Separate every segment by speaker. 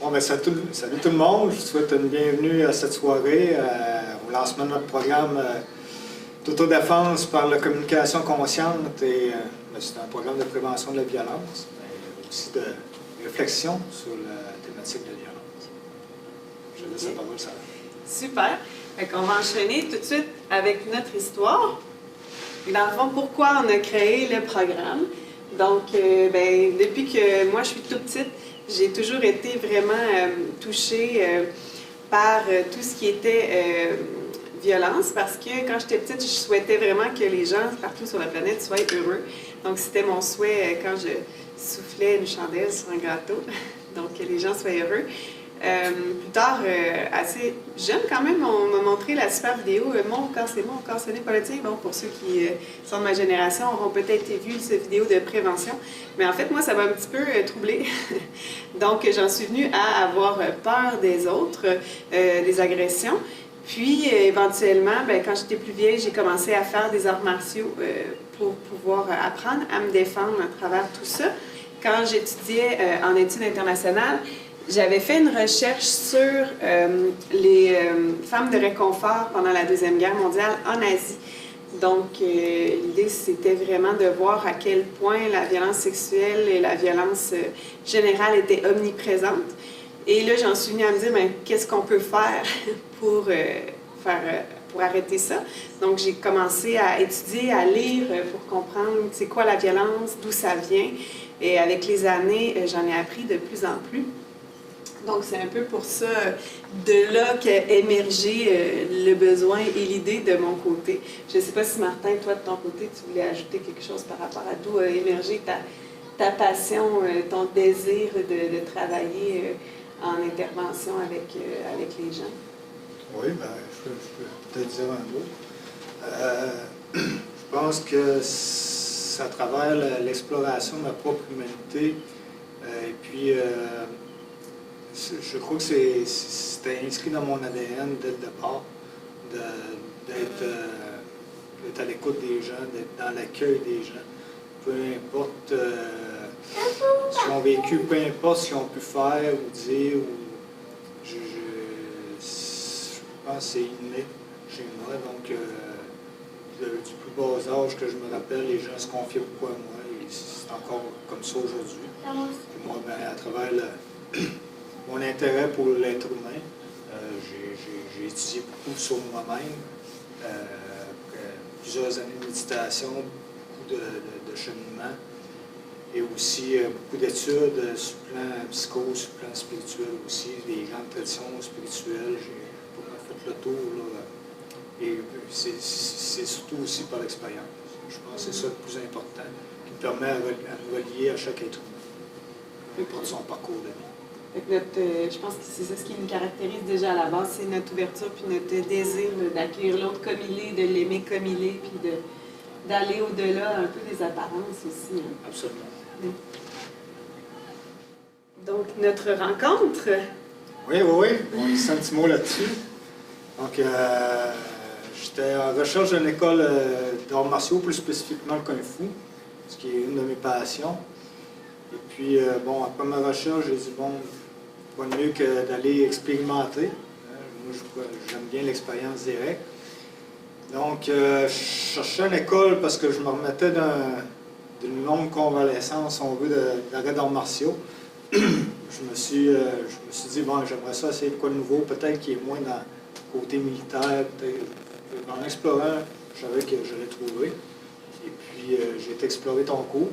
Speaker 1: Bon, ben, salut tout le monde. Je vous souhaite une bienvenue à cette soirée, au lancement de notre programme d'autodéfense par la communication consciente. C'est un programme de prévention de la violence, mais aussi de réflexion sur la thématique de la violence. Je laisse la parole, Sarah.
Speaker 2: Super. On va enchaîner tout de suite avec notre histoire. Et dans le fond, pourquoi on a créé le programme? Donc, depuis que moi je suis toute petite, j'ai toujours été vraiment touchée par tout ce qui était violence, parce que quand j'étais petite, je souhaitais vraiment que les gens partout sur la planète soient heureux. Donc, c'était mon souhait quand je soufflais une chandelle sur un gâteau, donc que les gens soient heureux. Plus tard, assez jeune quand même, on m'a montré la super vidéo « Mon corps c'est mon corps, ce n'est pas le tien ». Bon, pour ceux qui sont de ma génération, auront peut-être vu cette vidéo de prévention. Mais en fait, moi, ça m'a un petit peu troublée. Donc, j'en suis venue à avoir peur des autres, des agressions. Puis, éventuellement, quand j'étais plus vieille, j'ai commencé à faire des arts martiaux pour pouvoir apprendre à me défendre à travers tout ça. Quand j'étudiais en études internationales, j'avais fait une recherche sur les femmes de réconfort pendant la Deuxième Guerre mondiale en Asie. Donc, l'idée, c'était vraiment de voir à quel point la violence sexuelle et la violence générale étaient omniprésentes. Et là, j'en suis venue à me dire, qu'est-ce qu'on peut faire pour arrêter ça? Donc, j'ai commencé à étudier, à lire pour comprendre c'est quoi la violence, d'où ça vient. Et avec les années, j'en ai appris de plus en plus. Donc, c'est un peu pour ça, de là qu'est émergé le besoin et l'idée de mon côté. Je ne sais pas si, Martin, toi, de ton côté, tu voulais ajouter quelque chose par rapport à d'où a émergé ta passion, ton désir de travailler en intervention avec les gens.
Speaker 1: Oui, je peux peut-être dire un mot. Je pense que c'est à travers l'exploration de ma propre humanité, et puis je crois que c'était inscrit dans mon ADN dès le départ, d'être à l'écoute des gens, d'être dans l'accueil des gens. Peu importe ce qu'ils ont vécu, peu importe ce qu'ils ont pu faire ou dire, je pense que c'est inné chez moi. Donc, du plus bas âge que je me rappelle, les gens se confiaient beaucoup à moi, et c'est encore comme ça aujourd'hui. Et moi, à travers mon intérêt pour l'être humain, j'ai étudié beaucoup sur moi-même, plusieurs années de méditation, beaucoup de cheminement, et aussi beaucoup d'études sur le plan psycho, sur le plan spirituel aussi, des grandes traditions spirituelles. J'ai pas mal fait le tour, là, et c'est surtout aussi par l'expérience. Je pense que c'est ça le plus important, qui me permet à me relier à chaque être humain, peu importe son parcours de vie.
Speaker 2: Je pense que c'est ça ce qui nous caractérise déjà à la base, c'est notre ouverture puis notre désir d'accueillir l'autre comme il est, de l'aimer comme il est, puis d'aller au-delà un peu des apparences aussi. Hein.
Speaker 1: Absolument.
Speaker 2: Donc, notre rencontre.
Speaker 1: Oui, on laisse un petit mot là-dessus. Donc, j'étais en recherche d'une école d'arts martiaux, plus spécifiquement le Kung Fu, ce qui est une de mes passions. Et puis, après ma recherche, j'ai dit, quoi de mieux que d'aller expérimenter. Moi, j'aime bien l'expérience directe. Donc, je cherchais une école parce que je me remettais d'une longue convalescence, si on veut, d'arrêt d'arts martiaux. Je me suis dit, j'aimerais ça essayer de quoi de nouveau, peut-être qui est moins dans le côté militaire, peut-être. En explorant, je savais que j'allais trouver. Et puis, j'ai été explorer ton cours.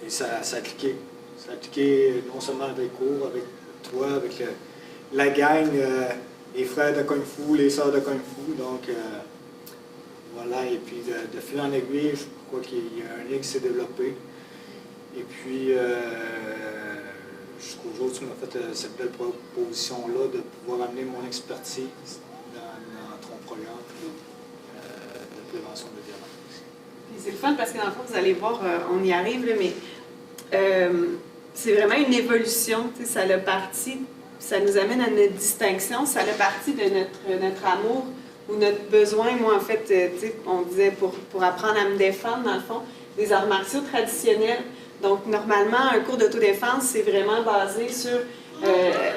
Speaker 1: Et ça a cliqué. Ça a cliqué non seulement avec les cours, avec toi, avec la gang, les frères de Kung Fu, les sœurs de Kung Fu. Donc, voilà. Et puis, de fil en aiguille, je crois qu'il y a un lien qui s'est développé. Et puis, jusqu'au jour où tu m'as fait cette belle proposition-là de pouvoir amener mon expertise dans ton programme de prévention de violence.
Speaker 2: C'est le fun parce que dans le fond, vous allez voir, on y arrive, là, mais c'est vraiment une évolution. Ça a parti, ça nous amène à notre distinction, ça a parti de notre amour ou notre besoin. Moi, en fait, on disait pour apprendre à me défendre, dans le fond, des arts martiaux traditionnels. Donc, normalement, un cours d'autodéfense, c'est vraiment basé sur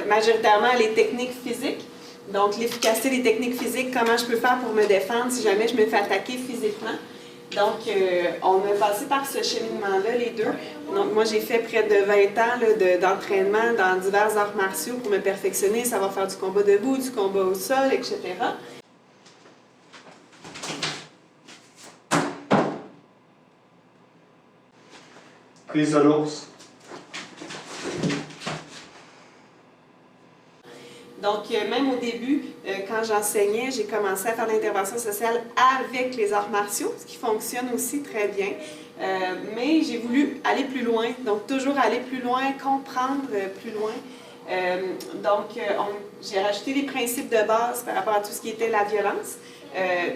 Speaker 2: majoritairement les techniques physiques. Donc, l'efficacité des techniques physiques, comment je peux faire pour me défendre si jamais je me fais attaquer physiquement. Donc, on a passé par ce cheminement-là, les deux. Donc, moi, j'ai fait près de 20 ans d'entraînement dans divers arts martiaux pour me perfectionner, savoir faire du combat debout, du combat au sol, etc.
Speaker 1: Prise de l'ours.
Speaker 2: Donc, même au début, quand j'enseignais, j'ai commencé à faire l'intervention sociale avec les arts martiaux, ce qui fonctionne aussi très bien. Mais j'ai voulu aller plus loin, donc toujours aller plus loin, comprendre plus loin. J'ai rajouté les principes de base par rapport à tout ce qui était la violence.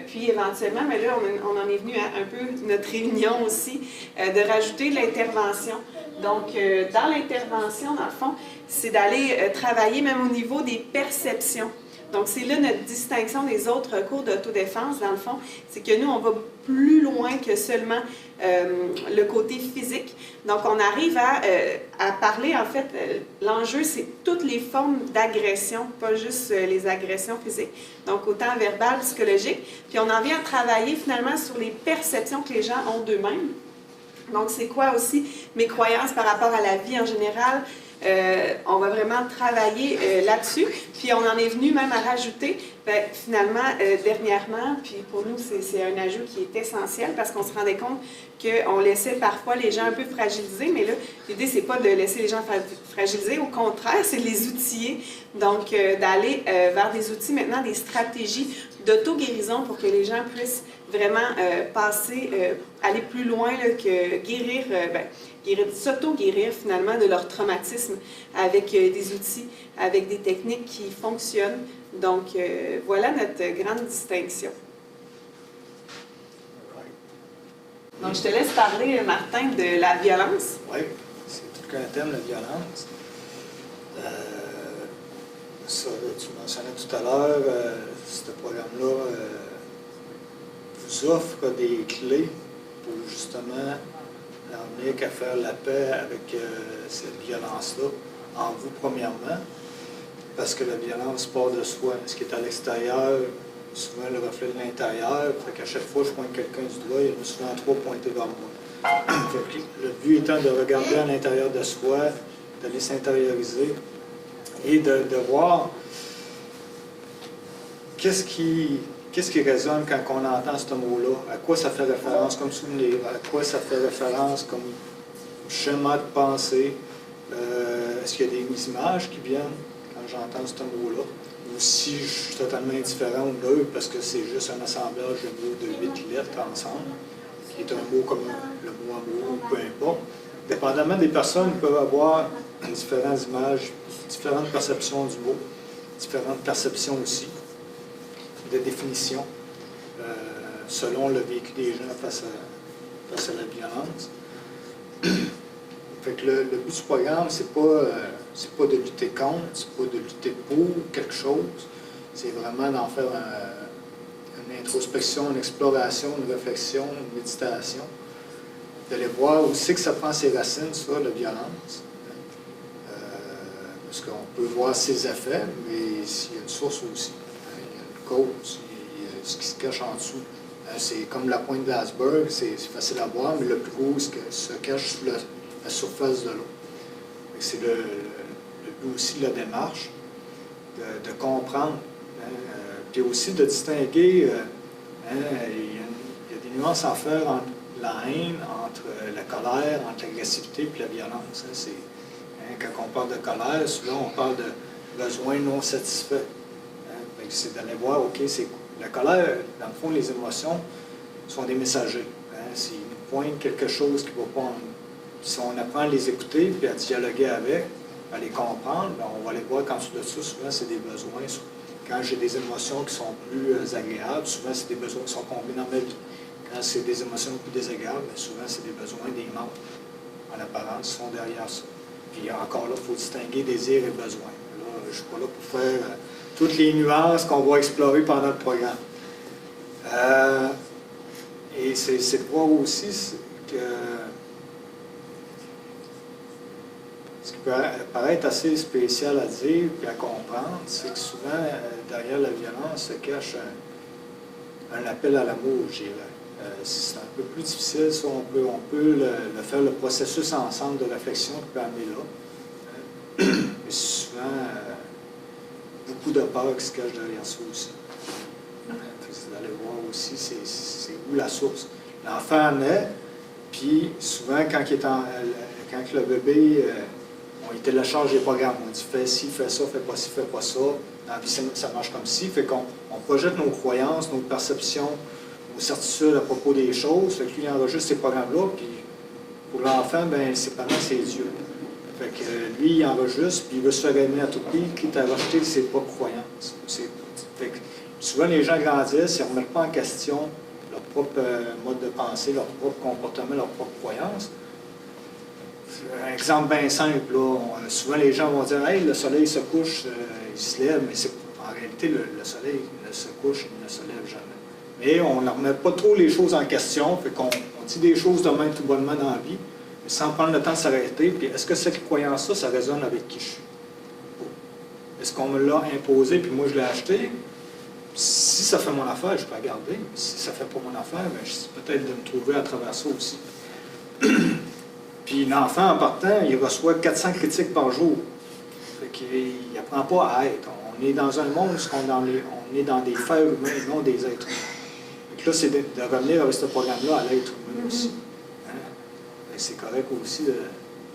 Speaker 2: Puis éventuellement, mais là, on en est venu à un peu notre réunion aussi, de rajouter l'intervention. Donc, dans l'intervention, dans le fond, c'est d'aller travailler même au niveau des perceptions. Donc, c'est là notre distinction des autres cours d'autodéfense, dans le fond, c'est que nous, on va plus loin que seulement le côté physique. Donc, on arrive à parler, en fait, l'enjeu, c'est toutes les formes d'agression, pas juste les agressions physiques, donc autant verbales, psychologiques. Puis, on en vient à travailler finalement sur les perceptions que les gens ont d'eux-mêmes. Donc, c'est quoi aussi mes croyances par rapport à la vie en général? On va vraiment travailler là-dessus. Puis on en est venu même à rajouter, finalement, dernièrement, puis pour nous, c'est un ajout qui est essentiel parce qu'on se rendait compte qu'on laissait parfois les gens un peu fragilisés, mais là, l'idée, c'est pas de laisser les gens fragilisés, au contraire, c'est de les outiller. Donc, d'aller vers des outils maintenant, des stratégies d'auto-guérison pour que les gens puissent vraiment aller plus loin là, que guérir, s'auto-guérir finalement de leur traumatisme avec des outils, avec des techniques qui fonctionnent. Donc, voilà notre grande distinction. Donc, je te laisse parler, Martin, de la violence.
Speaker 1: Oui, c'est tout un thème, la violence. Ça, tu mentionnais tout à l'heure, ce programme-là vous offre des clés pour justement amener qu'à faire la paix avec cette violence-là, en vous premièrement, parce que la violence part de soi. Ce qui est à l'extérieur, souvent le reflet de l'intérieur, fait qu'à chaque fois que je pointe quelqu'un du doigt, il y en a souvent trois pointés vers moi. Le but étant de regarder à l'intérieur de soi, d'aller s'intérioriser et de voir qu'est-ce qui résonne quand on entend ce mot-là, à quoi ça fait référence comme souvenir, à quoi ça fait référence comme schéma de pensée, est-ce qu'il y a des images qui viennent quand j'entends ce mot-là, ou si je suis totalement indifférent ou neutre parce que c'est juste un assemblage de mots de 8 lettres ensemble, qui est un mot comme le mot amour, peu importe. Dépendamment des personnes, ils peuvent avoir différentes images, différentes perceptions du mot, différentes perceptions aussi, de définition, selon le vécu des gens face à la violence. Fait que le but du programme, c'est pas de lutter contre, c'est pas de lutter pour quelque chose, c'est vraiment d'en faire une introspection, une exploration, une réflexion, une méditation, d'aller voir aussi que ça prend ses racines, ça, la violence. Parce qu'on peut voir ses effets, mais il y a une source aussi. Il y a une cause, il y a ce qui se cache en dessous. C'est comme la pointe de l'iceberg, c'est facile à voir, mais le plus gros se cache sous la surface de l'eau. C'est le but aussi de la démarche, de comprendre, puis aussi de distinguer, il y a des nuances à faire entre la haine, entre la colère, entre l'agressivité et la violence. Quand on parle de colère, souvent on parle de besoins non satisfaits. C'est d'aller voir, OK, c'est la colère, dans le fond, les émotions sont des messagers. S'ils nous pointent quelque chose qui ne va pas, si on apprend à les écouter puis à dialoguer avec, à les comprendre, on va les voir qu'en dessous de ça, souvent, c'est des besoins. Quand j'ai des émotions qui sont plus agréables, souvent, c'est des besoins qui sont comblés dans ma vie. Quand c'est des émotions plus désagréables, souvent, c'est des besoins des membres, en apparence, qui sont derrière ça. Puis encore là, il faut distinguer désir et besoin. Là, je ne suis pas là pour faire toutes les nuances qu'on va explorer pendant le programme. Et c'est de voir aussi que ce qui peut paraître assez spécial à dire et à comprendre, c'est que souvent, derrière la violence se cache un appel à l'amour, je dirais. C'est un peu plus difficile, ça, on peut le faire, le processus ensemble de réflexion qui peut amener là. Mais souvent, beaucoup de peur qui se cache derrière ça aussi. Vous allez voir aussi, c'est où la source. L'enfant naît, puis souvent, quand le bébé, il télécharge les programmes. On dit fais ci, fais ça, fais pas ci, fais pas ça. Dans la vie, ça marche comme ci. Fait qu'on projette nos croyances, nos perceptions, nos certitudes à propos des choses. Fait que lui, il enregistre ces programmes-là, puis pour l'enfant, ben ses parents, c'est Dieu. Fait que lui, il enregistre, puis il veut se faire aimer à tout prix, quitte à rejeter ses propres croyances. Fait que souvent, les gens grandissent, ils ne remettent pas en question leur propre mode de pensée, leur propre comportement, leurs propres croyances. Un exemple bien simple, là, souvent les gens vont dire « Hey, le soleil se couche, il se lève », mais en réalité, le soleil se couche, il ne se lève jamais. Mais on ne remet pas trop les choses en question, fait qu'on dit des choses de même tout bonnement dans la vie, mais sans prendre le temps de s'arrêter. Puis est-ce que cette croyance-là, ça résonne avec qui je suis? Est-ce qu'on me l'a imposé, puis moi je l'ai acheté? Si ça fait mon affaire, je peux la garder. Si ça ne fait pas mon affaire, bien, j'essaie peut-être de me trouver à travers ça aussi. Puis l'enfant, en partant, il reçoit 400 critiques par jour. Fait qu'il n'apprend pas à être. On est dans un monde où on est dans des fers humains et non des êtres humains. Donc là, c'est de revenir avec ce programme-là à l'être humain aussi. Hein? C'est correct aussi de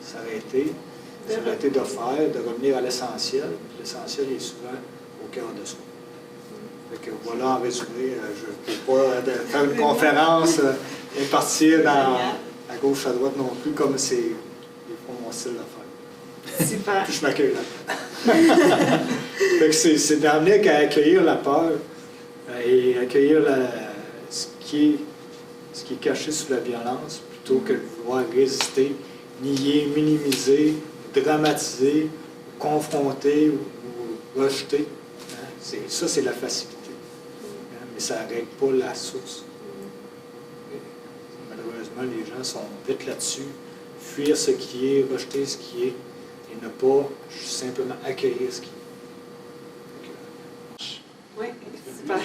Speaker 1: s'arrêter de faire, de revenir à l'essentiel. L'essentiel est souvent au cœur de soi. Fait que voilà, en résumé, je ne peux pas faire une conférence et partir à gauche, à droite non plus, comme c'est des fois mon style d'affaires.
Speaker 2: Super.
Speaker 1: Puis je m'accueille là. Fait que c'est d'amener qu'à accueillir la peur et accueillir ce qui est caché sous la violence, plutôt que de vouloir résister, nier, minimiser, dramatiser, confronter ou rejeter. Hein? Ça, c'est la facilité. Hein? Mais ça ne règle pas la source. Malheureusement, les gens sont vite là-dessus, fuir ce qui est, rejeter ce qui est, et ne pas simplement accueillir ce qui est.
Speaker 2: Oui, super.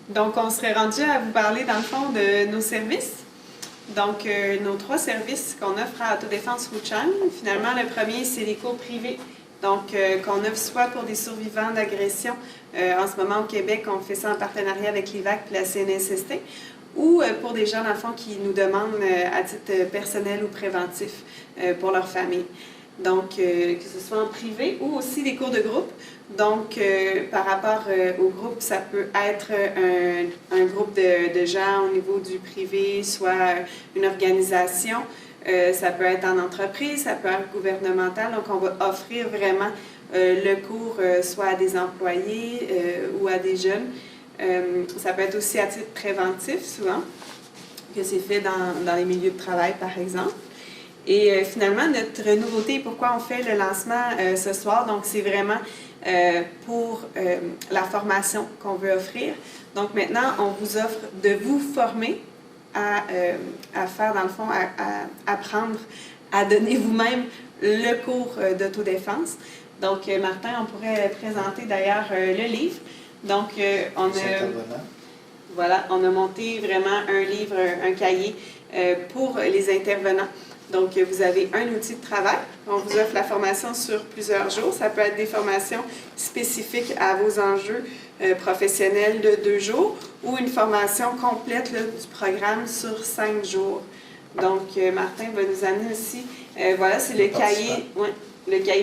Speaker 2: Donc, on serait rendu à vous parler, dans le fond, de nos services. Donc, nos 3 services qu'on offre à Autodéfense Wuchang. Finalement, le premier, c'est les cours privés. Donc, qu'on offre soit pour des survivants d'agression. En ce moment, au Québec, on fait ça en partenariat avec l'IVAC et la CNSST. Ou pour des gens, dans le fond, qui nous demandent à titre personnel ou préventif pour leur famille. Donc, que ce soit en privé ou aussi des cours de groupe. Donc, par rapport au groupe, ça peut être un groupe de gens au niveau du privé, soit une organisation. Ça peut être en entreprise, ça peut être gouvernemental. Donc, on va offrir vraiment le cours soit à des employés ou à des jeunes. Ça peut être aussi à titre préventif, souvent, que c'est fait dans les milieux de travail, par exemple. Et finalement, notre nouveauté, pourquoi on fait le lancement ce soir, donc c'est vraiment pour la formation qu'on veut offrir. Donc maintenant, on vous offre de vous former à faire, dans le fond, à apprendre à donner vous-même le cours d'autodéfense. Donc, Martin, on pourrait présenter d'ailleurs le livre. Donc, on a monté vraiment un livre, un cahier pour les intervenants. Donc, vous avez un outil de travail. On vous offre la formation sur plusieurs jours. Ça peut être des formations spécifiques à vos enjeux professionnels de 2 jours ou une formation complète là, du programme sur 5 jours. Donc, Martin va nous amener aussi, voilà, c'est le cahier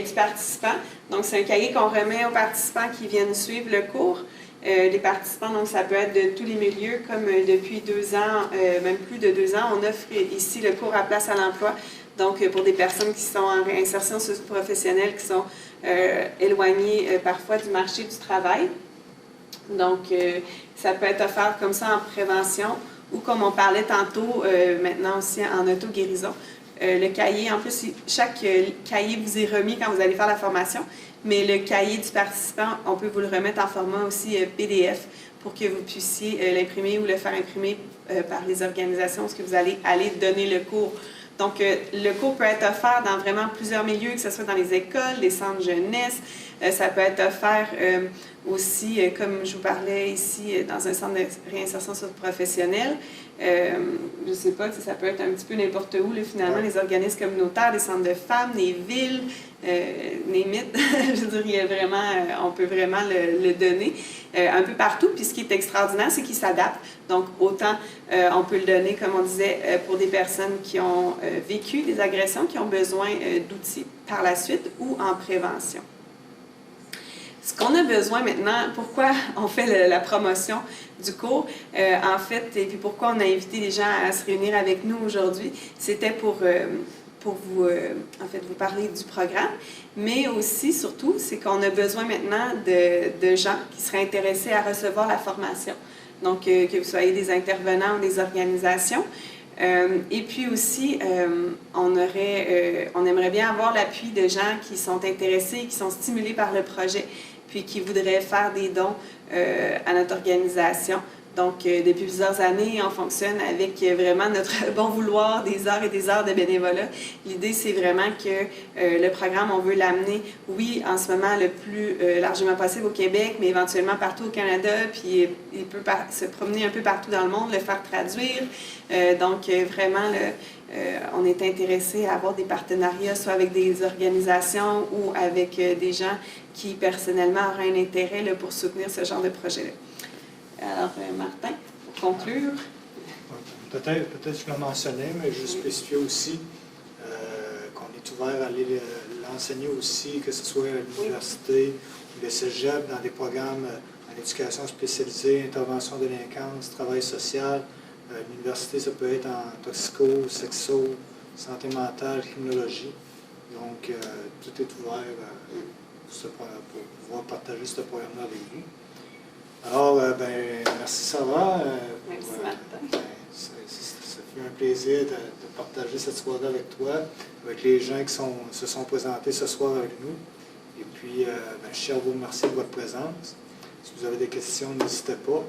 Speaker 2: du participant. Donc, c'est un cahier qu'on remet aux participants qui viennent suivre le cours. Les participants, donc ça peut être de tous les milieux, comme depuis 2 ans, même plus de 2 ans, on offre ici le cours à place à l'emploi. Donc, pour des personnes qui sont en réinsertion socio-professionnelle, qui sont éloignées parfois du marché du travail. Donc, ça peut être offert comme ça en prévention ou comme on parlait tantôt, maintenant aussi en auto-guérison. Le cahier, en plus, chaque cahier vous est remis quand vous allez faire la formation, mais le cahier du participant, on peut vous le remettre en format aussi PDF pour que vous puissiez l'imprimer ou le faire imprimer par les organisations parce que vous allez donner le cours. Donc, le cours peut être offert dans vraiment plusieurs milieux, que ce soit dans les écoles, les centres jeunesse. Ça peut être offert aussi, comme je vous parlais ici, dans un centre de réinsertion socio-professionnelle. Je ne sais pas, ça peut être un petit peu n'importe où, là, finalement, les organismes communautaires, les centres de femmes, les villes, les mythes. Je veux dire, il y a vraiment, on peut vraiment le donner un peu partout. Puis ce qui est extraordinaire, c'est qu'il s'adapte. Donc, autant on peut le donner, comme on disait, pour des personnes qui ont vécu des agressions, qui ont besoin d'outils par la suite ou en prévention. Ce qu'on a besoin maintenant, pourquoi on fait la promotion du cours, en fait, et puis pourquoi on a invité les gens à se réunir avec nous aujourd'hui, c'était pour vous, en fait, vous parler du programme, mais aussi, surtout, c'est qu'on a besoin maintenant de gens qui seraient intéressés à recevoir la formation. Donc, que vous soyez des intervenants ou des organisations. Et puis aussi, on aimerait bien avoir l'appui de gens qui sont intéressés, qui sont stimulés par le projet, puis qui voudraient faire des dons à notre organisation. Donc, depuis plusieurs années, on fonctionne avec vraiment notre bon vouloir, des heures et des heures de bénévolat. L'idée, c'est vraiment que le programme, on veut l'amener, oui, en ce moment, le plus largement possible au Québec, mais éventuellement partout au Canada, puis il peut se promener un peu partout dans le monde, le faire traduire. Donc, vraiment, on est intéressé à avoir des partenariats, soit avec des organisations ou avec des gens qui, personnellement, auraient un intérêt là, pour soutenir ce genre de projet-là. Alors, Martin, pour conclure.
Speaker 1: Peut-être je le mentionnais, mais je spécifiais aussi qu'on est ouvert à aller l'enseigner aussi, que ce soit à l'université ou le cégep, dans des programmes en éducation spécialisée, intervention de délinquance, travail social. L'université, ça peut être en toxico, sexo, santé mentale, criminologie. Donc, tout est ouvert pour pouvoir partager ce programme-là avec vous. Alors, merci Sarah.
Speaker 2: Merci Martin.
Speaker 1: Ça fait un plaisir de partager cette soirée avec toi, avec les gens qui se sont présentés ce soir avec nous. Et puis, je tiens à vous remercier de votre présence. Si vous avez des questions, n'hésitez pas.